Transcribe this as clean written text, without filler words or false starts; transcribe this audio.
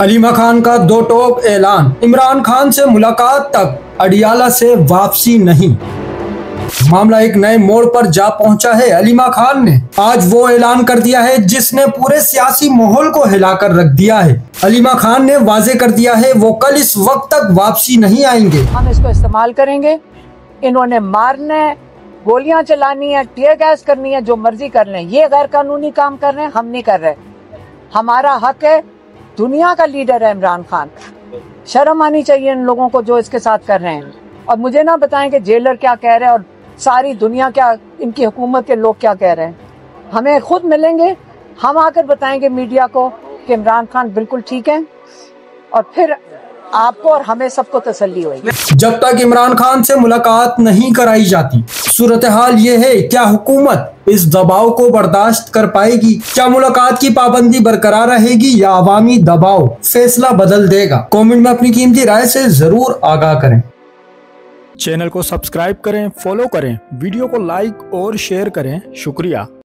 अलीमा खान का दो टोक ऐलान, इमरान खान से मुलाकात तक, अडियाला से वापसी नहीं। मामला एक नए मोड़ पर जा पहुंचा है। अलीमा खान ने आज वो ऐलान कर दिया है जिसने पूरे सियासी माहौल को हिलाकर रख दिया है। अलीमा खान ने वाजे कर दिया है वो कल इस वक्त तक वापसी नहीं आएंगे। हम इसको इस्तेमाल करेंगे, इन्होंने मारना है, गोलियां चलानी है, टीयर गैस करनी है, जो मर्जी कर लें। ये गैर कानूनी काम कर रहे हैं, हम नहीं कर रहे। हमारा हक है, दुनिया का लीडर है इमरान खान, शर्म आनी चाहिए इन लोगों को जो इसके साथ कर रहे हैं। और मुझे ना बताएं कि जेलर क्या कह रहे हैं और सारी दुनिया क्या, इनकी हुकूमत के लोग क्या कह रहे हैं। हमें खुद मिलेंगे, हम आकर बताएंगे मीडिया को कि इमरान खान बिल्कुल ठीक है, और फिर आपको और हमें सबको तसल्ली होगी। जब तक इमरान खान से मुलाकात नहीं कराई जाती, सूरत हाल ये है, क्या हुकूमत इस दबाव को बर्दाश्त कर पाएगी? क्या मुलाकात की पाबंदी बरकरार रहेगी या अवामी दबाव फैसला बदल देगा? कमेंट में अपनी कीमती राय से जरूर आगाह करें। चैनल को सब्सक्राइब करें, फॉलो करें, वीडियो को लाइक और शेयर करें। शुक्रिया।